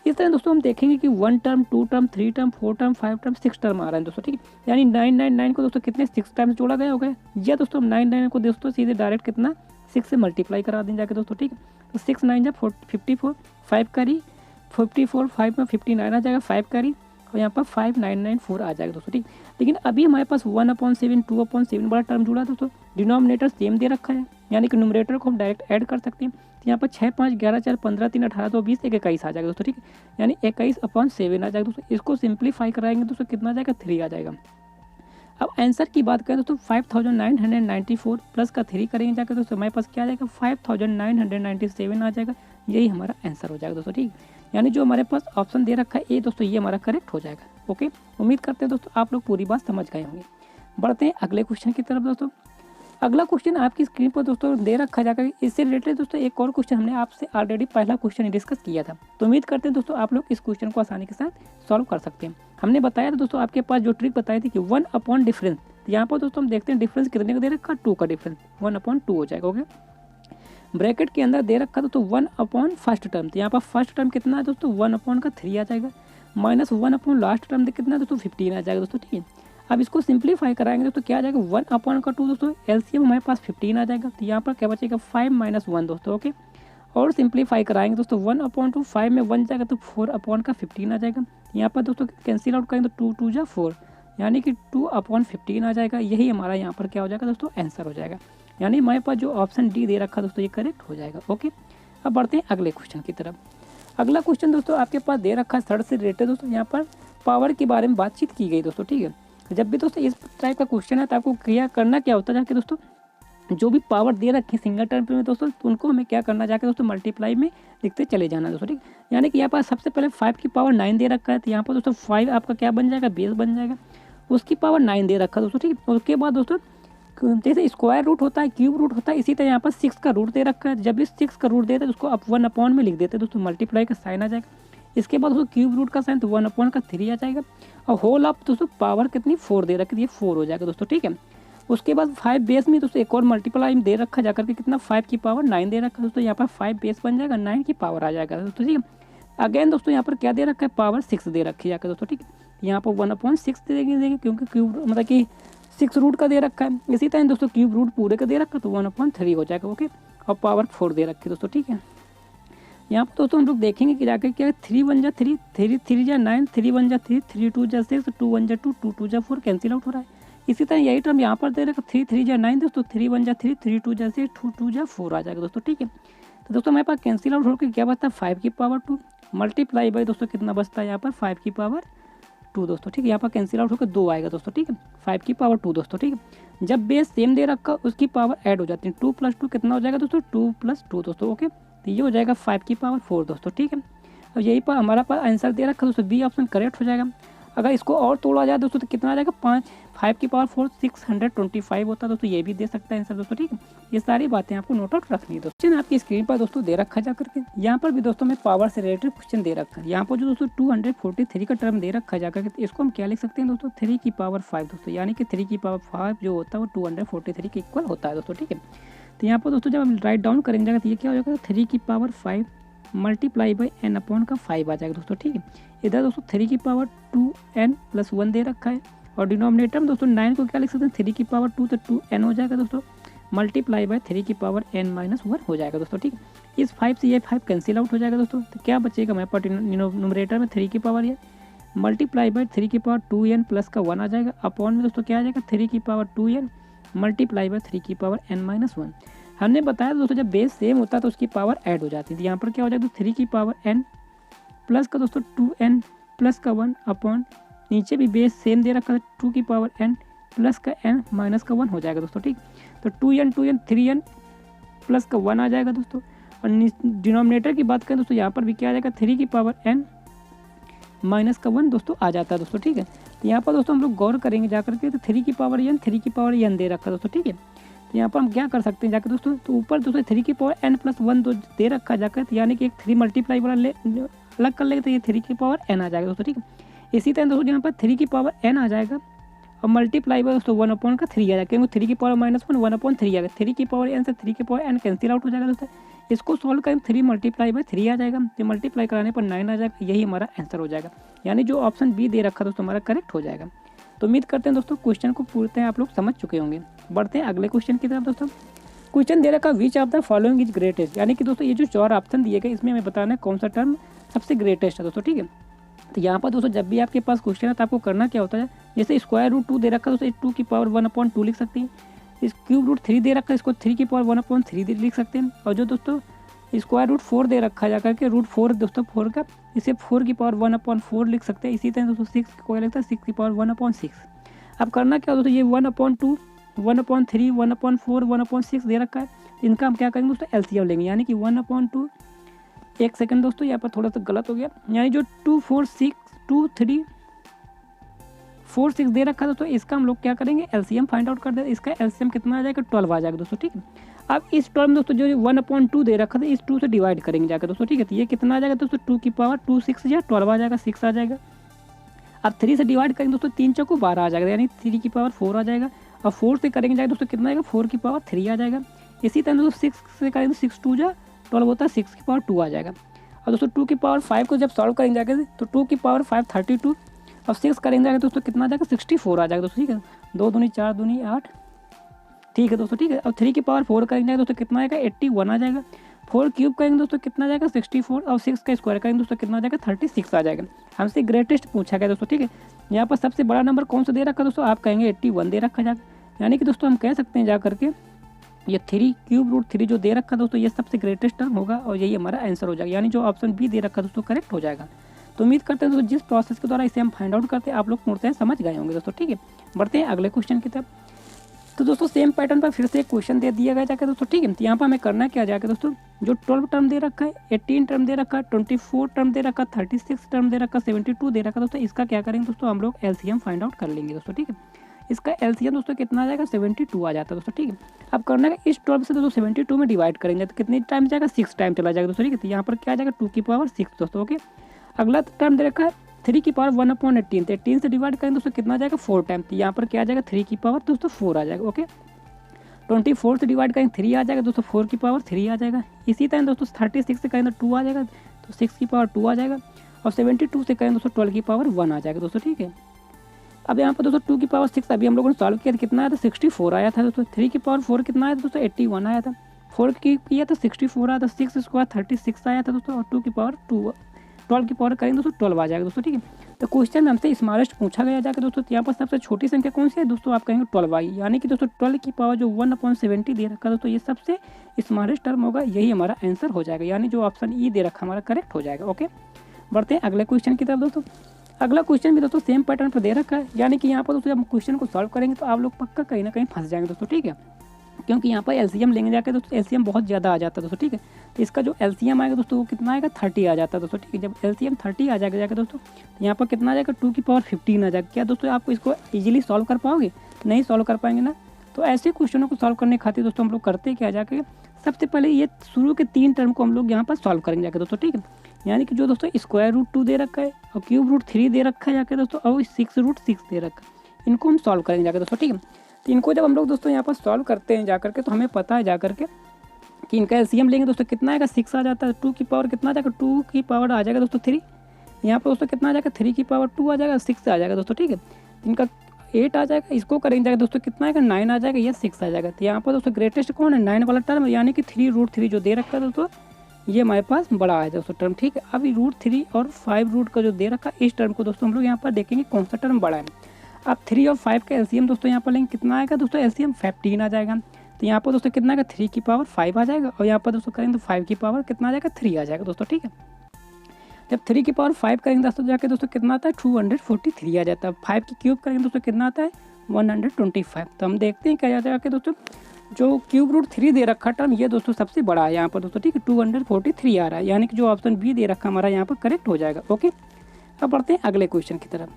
इस तरह दोस्तों हम देखेंगे कि 1 term 2 term 3 term 4 term 5 term 6 term आ रहा है दोस्तों, ठीक है। यानी 999 को दोस्तों कितने 6 टाइम्स जोड़ा गया होगा, या दोस्तों हम 99 को दोस्तों सीधे डायरेक्ट कितना 6 से मल्टीप्लाई करा दें जाके दोस्तों, ठीक है। तो 6 9 जा 54, 5 करी 54, 5 में 59 आ जाएगा, 5 करी और यहाँ पर 5994 आ जाएगा दोस्तों, ठीक। लेकिन अभी हमारे पास 1/7 2/7 बड़ा टर्म जुड़ा दोस्तों, डिनोमिनेटर सेम दे रखा है, यानी कि न्यूमरेटर को हम डायरेक्ट ऐड कर सकते हैं। तो यहाँ पर 6 5 11 4 15 3 18 2 20 21 आ जाएगा दोस्तों, ठीक है। यानी 21/7 आ जाएगा दोस्तों। इसको सिंप्लीफाई कराएंगे दोस्तों कितना आ जाएगा, 3 आ जाएगा। अब आंसर की बात करें दोस्तों 5994 प्लस का 3 करेंगे जाकर दोस्तों हमारे पास क्या आ जाएगा, 5997 आ जाएगा। यही हमारा आंसर हो जाएगा दोस्तों, ठीक। यानी जो हमारे पास ऑप्शन दे रखा है ए दोस्तों, ये हमारा करेक्ट हो जाएगा। ओके, उम्मीद करते हैं दोस्तों आप लोग पूरी बात समझ गए होंगे। बढ़ते हैं अगले क्वेश्चन की तरफ दोस्तों। अगला क्वेश्चन आपकी स्क्रीन पर दोस्तों दे रखा जाकर, इससे रिलेटेड दोस्तों एक और क्वेश्चन हमने आपसे ऑलरेडी पहला क्वेश्चन डिस्कस किया था। तो उम्मीद करते हैं दोस्तों आप लोग इस क्वेश्चन को आसानी के साथ सॉल्व कर सकते हैं। हमने बताया था दोस्तों, आपके पास जो ट्रिक बताई थी कि 1 डिफरेंस, तो यहाँ पर दोस्तों हम देखते हैं डिफरेंस कितने का दे रखा, 2 का डिफरेंस, 1/2 हो जाएगा। ओके, ब्रैकेट के अंदर दे रखा दोस्तों 1 फर्स्ट टर्म, तो यहाँ पर फर्स्ट टर्म कितना है दोस्तों, 1/3 आ जाएगा, माइनस 1 लास्ट टर्म कितना है दोस्तों, 15 आ जाएगा दोस्तों, ठीक है। अब इसको सिंप्लीफाई कराएंगे दोस्तों क्या आ जाएगा, 1/2 दोस्तों, एलसीएम हमारे पास 15 आ जाएगा। तो यहाँ पर क्या बचेगा, 5 - 1 दोस्तों। ओके, और सिंप्लीफाई कराएंगे दोस्तों 1/2, 5 में 1 जाएगा तो 4/15 आ जाएगा। यहाँ पर दोस्तों कैंसिल आउट करेंगे तो 2 2 जा 4, यानी कि 2/15 आ जाएगा। यही हमारा यहाँ पर क्या हो जाएगा दोस्तों, आंसर हो जाएगा। यानी हमारे पास जो ऑप्शन डी दे रखा दोस्तों ये करेक्ट हो जाएगा। ओके, अब बढ़ते हैं अगले क्वेश्चन की तरफ। अगला क्वेश्चन दोस्तों आपके पास दे रखा है थर्ड से रिलेटेड दोस्तों, यहाँ पर पावर के बारे में बातचीत की गई दोस्तों, ठीक है। जब भी दोस्तों इस टाइप का क्वेश्चन है तो आपको करना क्या होता है जाके दोस्तों, जो भी पावर दे रखी है सिंगल टर्म में दोस्तों, तो उनको हमें क्या करना जाके दोस्तों, मल्टीप्लाई में लिखते चले जाना दोस्तों, ठीक। यानी कि यहाँ पर सबसे पहले 5 की पावर 9 दे रखा है, तो यहाँ पर दोस्तों 5 आपका क्या बन जाएगा, बेस बन जाएगा, उसकी पावर 9 दे रखा है दोस्तों, ठीक है। उसके बाद दोस्तों जैसे स्क्वायर रूट होता है, क्यूब रूट होता है, इसी तरह यहाँ पर 6 का रूट दे रखा है। जब भी 6 का रूट देते हैं तो उसको आप 1 में लिख देते हैं दोस्तों, मल्टीप्लाई का साइन आ जाएगा। इसके बाद दोस्तों क्यूब रूट का साइन तो 1/3 आ जाएगा, और होल ऑफ दोस्तों पावर कितनी 4 दे रखी है, 4 हो जाएगा दोस्तों, ठीक है। उसके बाद 5 बेस में दोस्तों एक और मल्टीप्लाई दे रखा जाकर के कितना 5 की पावर 9 दे रखा है दोस्तों, यहाँ पर 5 बेस बन जाएगा, 9 की पावर आ जाएगा दोस्तों, ठीक है। अगेन दोस्तों यहाँ पर क्या दे रखा है, पावर 6 दे रखी है जाकर दोस्तों, ठीक है। यहाँ पर 1/6 देंगे क्योंकि क्यूब मतलब कि 6 रूट का दे रखा है। इसी तरह दोस्तों क्यूब रूट पूरे का दे रखा है तो 1/3 हो जाएगा। ओके, और पावर 4 दे रखी है दोस्तों, ठीक है। यहाँ पर दोस्तों हम लोग देखेंगे कि जाकर क्या 3 1 जा 3 3 3 जा 9 3 1 जा 3 3 2 जा 6 2 1 जा 2 2 2 जा 4 कैंसिल आउट हो रहा है। इसी तरह यही टर्म यहाँ पर दे रखा 3 3 जा 9 दोस्तों, 3 1 जा 3 3 2 जा 6 2 2 जा 4 आ जाएगा दोस्तों, ठीक है। तो दोस्तों हमारे पास कैंसिल आउट होकर क्या बचता है, 5 की पावर 2 मल्टीप्लाई बाई दोस्तों कितना बचता है यहाँ पर 5 की पावर 2 दोस्तों, ठीक है। यहाँ पर कैंसिल आउट होकर 2 आएगा दोस्तों, ठीक है, 5 की पावर 2 दोस्तों, ठीक है। जब बेस सेम दे रखा उसकी पावर ऐड हो जाती है, 2 + 2 कितना हो जाएगा दोस्तों, 2 + 2 दोस्तों। ओके, तो ये हो जाएगा 5 की पावर 4 दोस्तों, ठीक है। अब यही पर हमारा पास आंसर दे रखा दोस्तों, बी ऑप्शन करेक्ट हो जाएगा। अगर इसको और तोड़ा जाए दोस्तों तो कितना आ जाएगा, 5 की पावर 4 625 होता है दोस्तों, ये भी दे सकता है आंसर दोस्तों, ठीक है। ये सारी बातें आपको नोट आउट रखनी है दोस्तों। आपकी स्क्रीन पर दोस्तों दे रखा जा करके, यहाँ पर भी दोस्तों में पावर से रिलेटेड क्वेश्चन दे रखा है। यहाँ पर जो दोस्तों 243 का टर्म दे रखा जा करके, इसको हम क्या लिख सकते हैं दोस्तों, 3 की पावर 5 दोस्तों, यानी कि 3 की पावर 5 जो होता है वो 243 के इक्वल होता है दोस्तों, ठीक है। तो यहाँ पर दोस्तों जब हम राइट डाउन करेंगे तो ये क्या हो जाएगा, 3 की पावर 5 मल्टीप्लाई बाई n/5 आ जाएगा दोस्तों, ठीक है। इधर दोस्तों 3 की पावर 2n + 1 दे रखा है, और डिनोमिनेटर में दोस्तों 9 को क्या लिख सकते हैं, 3 की पावर 2 तो 2n हो जाएगा दोस्तों, मल्टीप्लाई बाई 3 की पावर n - 1 हो जाएगा दोस्तों, ठीक है। इस 5 से ये 5 कैंसिल आउट हो जाएगा दोस्तों, तो क्या बचेगा हमारे पास न्यूमरेटर में 3 की पावर ये मल्टीप्लाई बाई 3 की पावर 2n + का 1 आ जाएगा, अपॉन में दोस्तों क्या आ जाएगा 3 की पावर 2n मल्टीप्लाई बाय 3 की पावर n माइनस 1। हमने बताया दोस्तों जब बेस सेम होता है तो उसकी पावर ऐड हो जाती थी। यहाँ पर क्या हो जाएगा, 3 की पावर n प्लस का दोस्तों 2n प्लस का 1 अपॉन नीचे भी बेस सेम दे रखा है 2 की पावर n प्लस का n माइनस का 1 हो जाएगा दोस्तों, ठीक। तो 2n 3n प्लस का 1 आ जाएगा दोस्तों। और डिनोमिनेटर की बात करें दोस्तों, यहाँ पर भी क्या आ जाएगा, 3 की पावर n माइनस का 1 दोस्तों आ जाता है दोस्तों, ठीक है। तो यहाँ पर दोस्तों हम लोग गौर करेंगे जाकर के, तो 3 की पावर n दे रखा है दोस्तों, ठीक है। तो यहाँ पर हम क्या कर सकते हैं जाकर दोस्तों, तो ऊपर दोस्तों 3 की पावर n प्लस 1 दे रखा है जाकर, तो यानी कि एक 3 मल्टीप्लाई वाला अलग कर लेंगे तो ये 3 की पावर n आ जाएगा दोस्तों, ठीक है। इसी तरह दोस्तों यहाँ पर 3 की पावर n आ जाएगा और मल्टीप्लाई बाय दोस्तों 1 अपॉन का 3 आ जाएगा, क्योंकि 3 की पावर माइनस 1 1 अपॉन 3 आ जाएगा। 3 की पावर n से 3 की पावर n कैंसिल आउट हो जाएगा दोस्तों। इसको सॉल्व करें 3 मल्टीप्लाई बाय 3 आ जाएगा, तो मल्टीप्लाई कराने पर 9 आ जाएगा, यही हमारा आंसर हो जाएगा। यानी जो ऑप्शन बी दे रखा दोस्तों हमारा करेक्ट हो जाएगा। तो उम्मीद करते हैं दोस्तों क्वेश्चन को पूर्णतः आप लोग समझ चुके होंगे। बढ़ते हैं अगले क्वेश्चन की तरफ दोस्तों। क्वेश्चन दे रखा which of the following is greatest, यानी कि दोस्तों ये जो 4 ऑप्शन दिए गए इसमें हमें बताना है कौन सा टर्म सबसे ग्रेटेस्ट है दोस्तों, ठीक है। तो यहाँ पर दोस्तों जब भी आपके पास क्वेश्चन है तो आपको करना क्या होता है, जैसे स्क्वायर रूट 2 दे रखा है दोस्तों 2 की पावर 1/2 लिख सकते हैं। इस क्यूब रूट 3 दे रखा है, इसको 3 की पावर 1/3 लिख सकते हैं। और जो दोस्तों स्क्वायर रूट 4 दे रखा है जाकर के रूट 4 दोस्तों 4 का, इसे 4 की पावर 1/4 लिख सकते हैं। इसी तरह दोस्तों 6 को क्या लगता है 6 की पावर 1/6। अब करना क्या दोस्तों, ये 1/2 1/3 1/4 1/6 दे रखा है, इनका हम क्या करेंगे दोस्तों एलसीएम लेंगे, यानी कि 1/2 एक सेकंड दोस्तों यहाँ पर थोड़ा सा गलत हो गया, यानी जो 2 4 6 2 3 4 6 दे रखा है दोस्तों, इसका हम लोग क्या करेंगे एलसीएम फाइंड आउट कर देंगे। इसका एलसीएम कितना आ जाएगा 12 आ जाएगा दोस्तों, ठीक है। अब इस टर्म दोस्तों जो 1/2 दे रखा था इस 2 से डिवाइड करेंगे जाकर दोस्तों, ठीक है। तो ये कितना आ जाएगा दोस्तों 2 की पावर 2 6 या 12 आ जाएगा, 6 आ जाएगा। अब 3 से डिवाइड करेंगे दोस्तों 3 चौको 12 आ जाएगा, यानी 3 की पावर 4 आ जाएगा। और 4 से करेंगे जाएगा दोस्तों कितना आएगा 4 की पावर 3 आ जाएगा। इसी तरह दोस्तों 6 से करेंगे 6 2 जा 12 होता है, 6 की पावर 2 आ जाएगा। और दोस्तों 2 की पावर 5 को जब सॉल्व करेंगे जाकर तो 2 की पावर 5 32 और 6 करेंगे जाकर दोस्तों कितना आ जाएगा 64 आ जाएगा दोस्तों, ठीक है। 2 दूनी 4 दूनी 8, ठीक है दोस्तों, ठीक है। और 3 की पावर 4 करेंगे दोस्तों कितना आएगा 81 आ जाएगा। 4 क्यूब करेंगे दोस्तों कितना आ जाएगा 64 और 6 का स्क्वायर करेंगे दोस्तों कितना आ जाएगा 36 आ जाएगा। हमसे ग्रेटेस्ट पूछा गया दोस्तों, ठीक है। यहाँ पर सबसे बड़ा नंबर कौन सा दे रखा दोस्तों, आप कहेंगे 81 दे रखा जाएगा, यानी कि दोस्तों हम कह सकते हैं जा करके ये 3 क्यूब रूट 3 जो दे रखा दोस्तों ये सबसे ग्रेटेस्ट टर्म होगा और यही हमारा आंसर हो जाएगा, यानी जो ऑप्शन बी दे रखा दोस्तों करेक्ट हो जाएगा। तो उम्मीद करते हैं दोस्तों जिस प्रोसेस के द्वारा इसे हम फाइंड आउट करते हैं आप लोग पूर्णतः समझ गए होंगे दोस्तों, ठीक है। बढ़ते हैं अगले क्वेश्चन की तरफ। तो दोस्तों सेम पैटर्न पर फिर से एक क्वेश्चन दे दिया गया जाकर दोस्तों, ठीक है। तो यहाँ पर हमें करना क्या जाकर दोस्तों, जो 12 टर्म दे रखा है 18 टर्म दे रखा है 24 टर्म दे रखा 36 टर्म दे रखा 72 दे रखा दोस्तों, इसका क्या करेंगे दोस्तों हम लोग एलसीएम फाइंड आउट कर लेंगे दोस्तों, ठीक है। इसका एलसीएम दोस्तों कितना आ जाएगा 72 आ जाता है दोस्तों, ठीक है। अब करना है इस 12 से दोस्तों 72 में डिवाइड करेंगे तो कितने टाइम जाएगा 6 टाइम चला जाएगा दोस्तों, ठीक है। तो यहाँ पर क्या आ जाएगा 2 की पावर 6 दोस्तों, ओके। अगला टर्म दे रखा है 3 की पावर 1/18, तो 18 से डिवाइड करेंगे दोस्तों कितना आ जाएगा 4 टाइम, तो यहाँ पर क्या आ जाएगा 3 की पावर दोस्तों 4 आ जाएगा, ओके। 24 से डिवाइड करेंगे 3 आ जाएगा दोस्तों 4 की पावर 3 आ जाएगा। इसी तरह दोस्तों 36 से करेंगे तो 2 आ जाएगा, तो 6 की पावर 2 आ जाएगा। और 72 से करेंगे दोस्तों 12 की पावर 1 आ जाएगा दोस्तों, ठीक है। अब यहाँ पर दोस्तों 2 की पावर 6 अभी हम लोगों ने सॉल्व किया था, कितना आया था 64 आया था दोस्तों। 3 की पावर 4 कितना आया था दोस्तों 81 आया था। 4 की किया था 64 आया था, 6 स्क्वायर 36 आया था दोस्तों। और 2 की पावर 12 की पावर करेंगे दोस्तों 12 आ जाएगा दोस्तों, ठीक है। तो क्वेश्चन में हमसे स्मॉलेस्ट पूछा गया जाकर दोस्तों, यहाँ पर सबसे छोटी संख्या कौन सी है दोस्तों, आप कहेंगे 12 आई, यानी कि दोस्तों 12 की पावर जो 1/70 दे रखा दोस्तों ये सबसे स्मॉलेस्ट टर्म होगा, यही हमारा आंसर हो जाएगा, यानी जो ऑप्शन ई दे रखा हमारा करेक्ट हो जाएगा, ओके। बढ़ते हैं अगले क्वेश्चन की तरफ दोस्तों। अगला क्वेश्चन भी दोस्तों सेम पैटर्न पर दे रखा है, यानी कि यहाँ पर दोस्तों जब क्वेश्चन को सॉल्व करेंगे तो आप लोग पक्का कहीं ना कहीं फंस जाएंगे दोस्तों, ठीक है। क्योंकि यहाँ पर एलसीएम लेंगे जाकर दोस्तों एलसीएम बहुत ज़्यादा आ जाता है दोस्तों, ठीक है। तो इसका जो एलसीएम आएगा दोस्तों वो कितना आएगा 30 आ जाता है दोस्तों, ठीक है। जब एलसीएम 30 आ जाएगा जाकर दोस्तों यहाँ पर कितना आ जाएगा 2 की पावर 15 आ जाएगा। क्या दोस्तों आपको इसको ईजिली सॉल्व कर पाओगे, नहीं सॉल्व कर पाएंगे ना। तो ऐसे क्वेश्चनों को सॉल्व करने खातिर दोस्तों हम लोग करते क्या जाकर, सबसे पहले ये शुरू के 3 टर्म को हम लोग यहाँ पर सॉल्व करेंगे जाकर दोस्तों, ठीक है। यानी कि जो दोस्तों स्क्वायर रूट 2 दे रखा है और क्यूब रूट 3 दे रखा है जाकर दोस्तों और 6 रूट 6 दे रखा है, इनको हम सॉल्व करेंगे जाकर दोस्तों, ठीक है। तो इनको जब हम लोग दोस्तों यहाँ पर सॉल्व करते हैं जाकर के तो हमें पता है जाकर के कि इनका एलसीएम लेंगे दोस्तों कितना आएगा 6 आ जाता है। 2 की पावर कितना आ जाएगा 2 की पावर आ जाएगा दोस्तों 3, यहाँ पर दोस्तों कितना आ जाएगा 3 की पावर 2 आ जाएगा 6 आ जाएगा दोस्तों, ठीक है। इनका 8 आ जाएगा, इसको करेंगे जाएगा दोस्तों कितना आएगा 9 आ जाएगा, या 6 आ जाएगा। तो यहाँ पर दोस्तों ग्रेटेस्ट कौन है 9 वाला टर्म, यानी कि 3 रूट 3 जो दे रखा है दोस्तों ये हमारे पास बड़ा है दोस्तों टर्म, ठीक है। अभी रूट 3 और 5 रूट का जो दे रखा है इस टर्म को दोस्तों हम लोग यहाँ पर देखेंगे कौन सा टर्म बड़ा है। अब 3 और 5 का एलसीएम दोस्तों यहाँ पर लेंगे, कितना आएगा दोस्तों एलसीएम 15 आ जाएगा। तो यहाँ पर दोस्तों कितना आएगा 3 की पावर 5 आ जाएगा, और यहाँ पर दोस्तों करेंगे तो 5 की पावर कितना आ जाएगा 3 आ जाएगा दोस्तों, ठीक है। जब 3 की पावर 5 करेंगे दोस्तों जाके दोस्तों कितना आता है 243 आ जाता है। 5 की क्यूब करेंगे दोस्तों कितना आता है 125। तो हम देखते हैं क्या जाता है दोस्तों, जो क्यूब रूट 3 दे रखा टर्म ये दोस्तों सबसे बड़ा है यहाँ पर दोस्तों, ठीक है। 243 आ रहा है, यानी कि जो ऑप्शन बी दे रखा हमारा यहाँ पर करेक्ट हो जाएगा। ओके, अब बढ़ते हैं अगले क्वेश्चन की तरफ।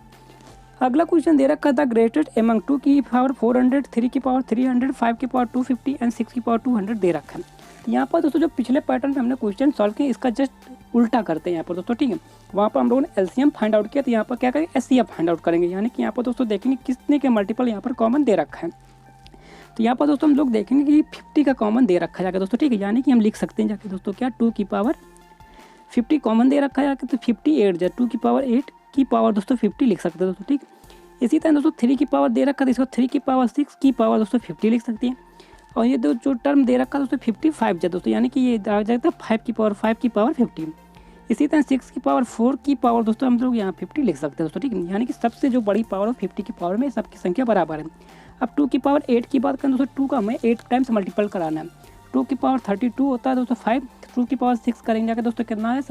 अगला क्वेश्चन दे रखा था ग्रेटेस्ट एमंग 2 की पावर 400, 3 की पावर 300, 5 की पावर 250 एंड 6 की पावर 200 दे रखा है। तो यहाँ पर दोस्तों जो पिछले पैटर्न में हमने क्वेश्चन सॉल्व किया इसका जस्ट उल्टा करते हैं यहाँ पर दोस्तों, ठीक है। वहाँ पर हम लोगों ने एलसीएम फाइंड आउट किया, तो यहाँ पर क्या करेंगे एचसीएफ फाइंड आउट करेंगे, यानी कि यहाँ पर दोस्तों देखेंगे कितने के मल्टीपल यहाँ पर कॉमन दे रखा है। तो यहाँ पर दोस्तों हम लोग देखेंगे कि 50 का कॉमन दे रखा जाएगा दोस्तों, ठीक है। यानी कि हम लिख सकते हैं जाके दोस्तों क्या 2 की पावर 50 कॉमन दे रखा है, तो 58 जा 2 की पावर 8 की पावर दोस्तों 50 लिख सकते हैं दोस्तों, ठीक है। इसी तरह दोस्तों 3 की पावर दे रखा है, इसको 3 की पावर 6 की पावर दोस्तों 50 लिख सकती हैं। और ये जो टर्म दे रखा है दोस्तों 55 जा दोस्तों, यानी कि ये आ जाता है 5 की पावर 50। इसी तरह 6 की पावर 4 की पावर दोस्तों हम लोग यहाँ 50 लिख सकते हैं दोस्तों, ठीक है। यानी कि सबसे जो बड़ी पावर है 50 की पावर में सबकी संख्या बराबर है। अब 2 की पावर 8 की बात करें दोस्तों, 2 का हमें 8 टाइम्स मल्टीपल कराना है। 2 की पावर 32 होता है दोस्तों 5, 2 की पावर 6 करेंगे जाकर दोस्तों कितना है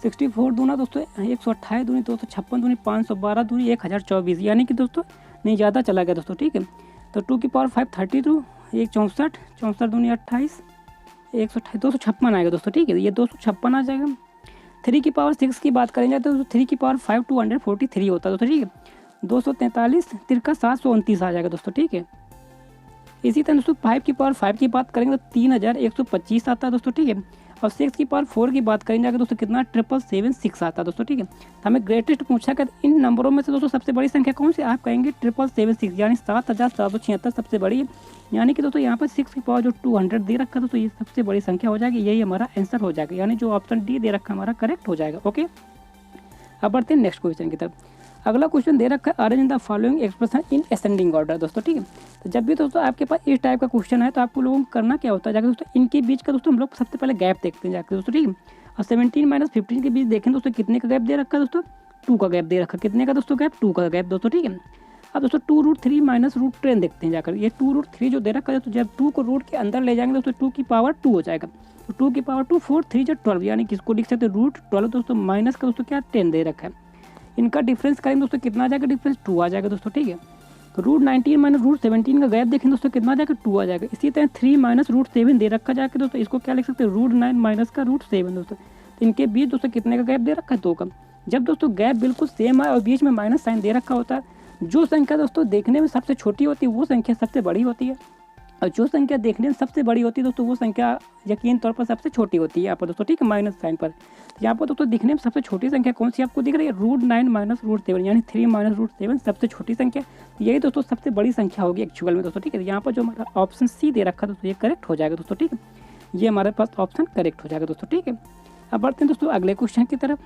64 दूना दोस्तों 128 दूनी 256 दूनी 512 दूनी 1024, यानी कि दोस्तों नहीं ज़्यादा चला गया दोस्तों, ठीक है। तो 2 की पावर 5 32, 1 64 दूनी 28, 128 256 आएगा दोस्तों, ठीक है। ये 256 आ जाएगा। 3 की पावर 6 की बात करेंगे तो 3 की पावर 5 243 होता है दोस्तों, ठीक है। 243 तिरका 729 आ जाएगा दोस्तों, ठीक है। इसी तरह दोस्तों 5 की पावर 5 की बात करेंगे तो 3125 आता है दोस्तों, ठीक है। और 6 की पावर 4 की बात करेंगे जाकर दोस्तों कितना 777 आता है दोस्तों, ठीक है। तो हमें ग्रेटेस्ट पूछा कि इन नंबरों में से दोस्तों सबसे बड़ी संख्या कौन सी, आप कहेंगे 777 यानी 7776 सबसे बड़ी है। यानी कि दोस्तों यहाँ पर 6 की पावर जो 200 दे रखा दोस्तों ये सबसे बड़ी संख्या हो जाएगी, यही हमारा आंसर हो जाएगा, यानी जो ऑप्शन डी दे रखा हमारा करेक्ट हो जाएगा। ओके, अब बढ़ते हैं नेक्स्ट क्वेश्चन की तरफ। अगला क्वेश्चन दे रखा है arrange the following expression in ascending order दोस्तों, ठीक है। तो जब भी दोस्तों आपके पास इस टाइप का क्वेश्चन है तो आपको लोगों को करना क्या होता है जाकर दोस्तों इनके बीच का दोस्तों हम लोग सबसे पहले गैप देखते हैं जाकर दोस्तों, ठीक है। और 17 - 15 के बीच देखें दोस्तों कितने का गैप दे रखा है दोस्तों 2 का गैप दे रखा है, कितने का दोस्तों गैप 2 का गैप दोस्तों, ठीक है। अब दोस्तों 2√3 - √10 देखते हैं जाकर, ये 2√3 जो दे रखा है दोस्तों जब 2 को रूट के अंदर ले जाएंगे दोस्तों 2 की पावर 2 हो जाएगा। तो 2 की पावर 2 4 3 12, यानी किसको लिख सकते हैं √12 दोस्तों माइनस का दोस्तों क्या 10 दे रखा है। इनका डिफरेंस करेंगे दोस्तों कितना आ जाएगा डिफरेंस 2 आ जाएगा दोस्तों, ठीक है। तो √19 - √17 का गैप देखें दोस्तों कितना आ जाएगा 2 आ जाएगा। इसी तरह 3 - √7 दे रखा जाएगा दोस्तों, इसको क्या लिख सकते हैं √9 माइनस का √7 दोस्तों। तो इनके बीच दोस्तों कितने का गैप दे रखा है 2 का। जब दोस्तों गैप बिल्कुल सेम है और बीच में माइनस साइन दे रखा होता है, जो संख्या दोस्तों देखने में सबसे छोटी होती है वो संख्या सबसे बड़ी होती है, और जो संख्या देखने में सबसे बड़ी होती है दोस्तों वो संख्या यकीन तौर पर सबसे छोटी होती है यहाँ पर दोस्तों, ठीक है, माइनस साइन पर। तो यहाँ पर दोस्तों दिखने में सबसे छोटी संख्या कौन सी आपको दिख रही है √9 - √7, यानी 3 - √7 सबसे छोटी संख्या। तो यही दोस्तों सबसे बड़ी संख्या होगी एक्चुअल में दोस्तों, ठीक है। यहाँ पर जो हमारा ऑप्शन सी दे रखा दोस्तों ये करेक्ट हो जाएगा दोस्तों, ठीक है। ये हमारे पास ऑप्शन करेक्ट हो जाएगा दोस्तों, ठीक है। अब बढ़ते हैं दोस्तों अगले क्वेश्चन की तरफ।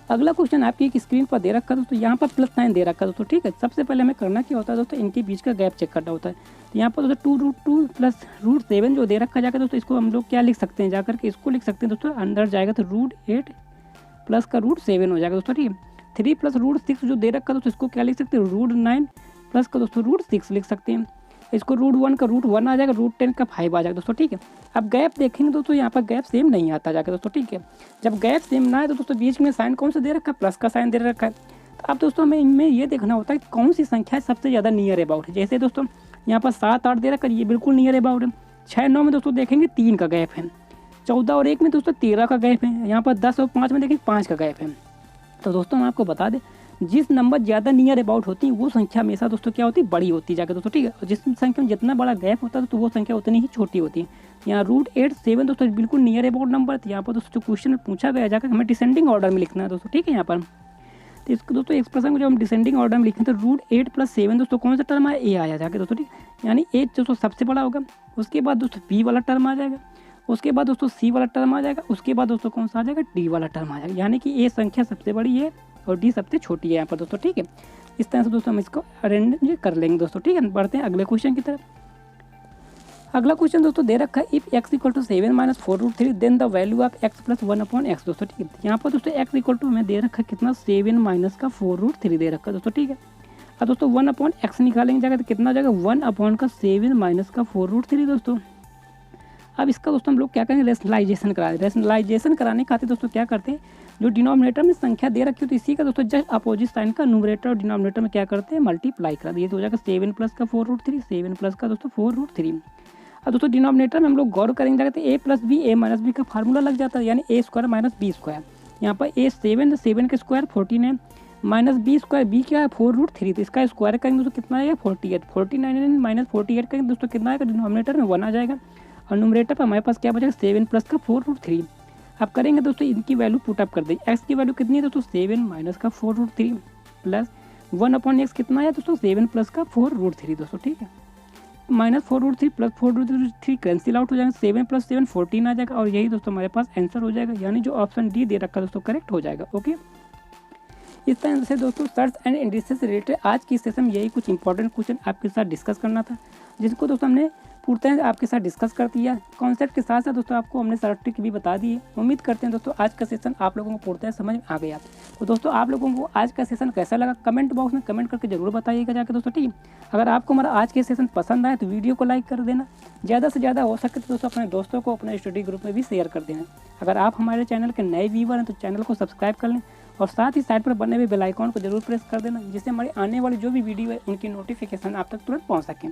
अगला क्वेश्चन आपकी एक स्क्रीन पर दे रखा है दोस्तों, यहाँ पर प्लस साइन दे रखा है दोस्तों, ठीक है। सबसे पहले हमें करना क्या होता है दोस्तों इनके बीच का गैप चेक करना होता है। तो यहाँ पर दोस्तों 2√2 + √7 जो दे रखा जाएगा दोस्तों इसको हम लोग क्या लिख सकते हैं जाकर के, इसको लिख सकते हैं दोस्तों अंदर जाएगा तो √8 प्लस का √7 हो जाएगा दोस्तों, ठीक है। 3 + √6 जो दे रखा दोस्तों इसको क्या लिख सकते हैं √9 प्लस का दोस्तों √6 लिख सकते हैं। इसको √1 का √1 आ जाएगा, √10 का 5 आ जाएगा दोस्तों, ठीक है। अब गैप देखेंगे दोस्तों यहाँ पर गैप सेम नहीं आता जाकर दोस्तों, ठीक है। जब गैप सेम ना है तो दोस्तों बीच में साइन कौन सा दे रखा है प्लस का साइन दे रखा है। तो अब दोस्तों हमें इनमें ये देखना होता है कौन सी संख्या सबसे ज़्यादा नियर अबाउट है। जैसे दोस्तों यहाँ पर 7 8 दे रखा है, ये बिल्कुल नियर अबाउट है। 6 9 में दोस्तों देखेंगे 3 का गैप है। 14 और 1 में दोस्तों 13 का गैप है। यहाँ पर 10 और 5 में देखेंगे 5 का गैप है। तो दोस्तों हम आपको बता दें जिस नंबर ज़्यादा नियर अबाउट होती है वो संख्या हमेशा दोस्तों क्या होती है बड़ी होती जाकर दोस्तों, ठीक है। और जिस संख्या में जितना बड़ा गैप होता है तो वो संख्या उतनी ही छोटी होती है। यहाँ √8 7 दोस्तों बिल्कुल नियर अबाउट नंबर है। यहाँ पर दोस्तों जो क्वेश्चन में पूछा गया जाकर हमें डिसेंडिंग ऑर्डर में लिखना है दोस्तों, ठीक है। यहाँ पर तो इसको दोस्तों एक्सप्रेशन को जब हम डिसेंडिंग ऑर्डर में लिखें तो √8 + 7 दोस्तों कौन सा टर्म है ए आया जाकर दोस्तों, ठीक। यानी ए दोस्तों सबसे बड़ा होगा, उसके बाद दोस्तों बी वाला टर्म आ जाएगा, उसके बाद दोस्तों सी वाला टर्म आ जाएगा, उसके बाद दोस्तों कौन सा आ जाएगा डी वाला टर्म आ जाएगा। यानी कि ए संख्या सबसे बड़ी है और डी सबसे छोटी है यहाँ पर दोस्तों, ठीक है। इस तरह से दोस्तों हम इसको अरेंज कर लेंगे दोस्तों, ठीक है। बढ़ते हैं अगले क्वेश्चन की तरफ। अगला क्वेश्चन दोस्तों दे रखा है if x equal to 7 minus 4√3 then the value of x plus 1/x दोस्तों, ठीक है। यहाँ पर दोस्तों x इक्वल टू हमें दे रखा है कितना 7 माइनस का 4√3 दे रखा है दोस्तों, ठीक है। अब दोस्तों 1/x निकालेंगे जाएगा तो कितना हो जाएगा 1/7 माइनस का 4√3 दोस्तों। अब इसका दोस्तों हम लोग क्या करेंगे रेशनलाइजेशन करा दें। रेशनलाइजेशन कराने खातिर दोस्तों क्या करते हैं, जो डिनोमिनेटर में संख्या दे रखी हो तो इसी का दोस्तों जस्ट अपोजिट साइन का न्यूमरेटर और डिनोमिनेटर में क्या करते हैं मल्टीप्लाई करा दिए तो हो जाएगा 7 प्लस का 4√3, 7 प्लस का दोस्तों 4√3। अब दोस्तों डिनोमिनेटर में हम लोग गौर करेंगे जाते ए प्लस बी ए माइनस बी का फार्मूला लग जाता है, यानी ए स्क्वायर माइनस बी स्क्वायर। यहाँ पर ए 7 के स्क्वायर 14 है, माइनस बी स्क्वायर बी क्या है 4√3, तो इसका स्क्वायर करेंगे दोस्तों कितना आएगा 48, 49 माइनस 48 करेंगे दोस्तों कितना आएगा डिनोमिनेटर में 1 आ जाएगा और न्यूमरेटर पर हमारे पास क्या बचेगा 7 प्लस का 4√3। अब करेंगे दोस्तों इनकी वैल्यू पुट अप कर देंगे। एक्स की वैल्यू कितनी है दोस्तों 7 माइनस का 4√3 प्लस 1/x कितना है दोस्तों 7 प्लस का 4√3 दोस्तों, ठीक है। माइनस 4√3 प्लस 4√3 कैंसिल आउट हो जाएगा, 7 प्लस 7 14 आ जाएगा और यही दोस्तों हमारे पास आंसर हो जाएगा, यानी जो ऑप्शन डी दे रखा दोस्तों करेक्ट हो जाएगा। ओके, इस तरह से दोस्तों सर्च एंड इंडिसेस से रिलेटेड आज की सेशन में यही कुछ इंपॉर्टेंट क्वेश्चन आपके साथ डिस्कस करना था, जिनको दोस्तों हमने पूर्णतः आपके साथ डिस्कस कर दिया। कॉन्सेप्ट के साथ साथ दोस्तों आपको हमने सारा ट्रिक भी बता दी है। उम्मीद करते हैं दोस्तों आज का सेशन आप लोगों को पूर्णतः समझ में आ गया। तो दोस्तों आप लोगों को आज का सेशन कैसा लगा कमेंट बॉक्स में कमेंट करके जरूर बताइएगा जाकर दोस्तों, ठीक है। अगर आपको हमारा आज के सेशन पसंद आए तो वीडियो को लाइक कर देना, ज़्यादा से ज़्यादा हो सके तो दोस्तों अपने दोस्तों को अपने स्टडी ग्रुप में भी शेयर कर देना। अगर आप हमारे चैनल के नए व्यूवर हैं तो चैनल को सब्सक्राइब कर लें और साथ ही साइड पर बनने हुए बेल आइकॉन को जरूर प्रेस कर देना, जिससे हमारी आने वाली जो भी वीडियो है उनकी नोटिफिकेशन आप तक तुरंत पहुंच सकें।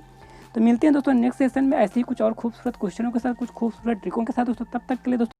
तो मिलते हैं दोस्तों नेक्स्ट सेशन में ऐसे ही कुछ और खूबसूरत क्वेश्चनों के साथ, कुछ खूबसूरत ट्रिकों के साथ दोस्तों। तब तक के लिए दोस्तों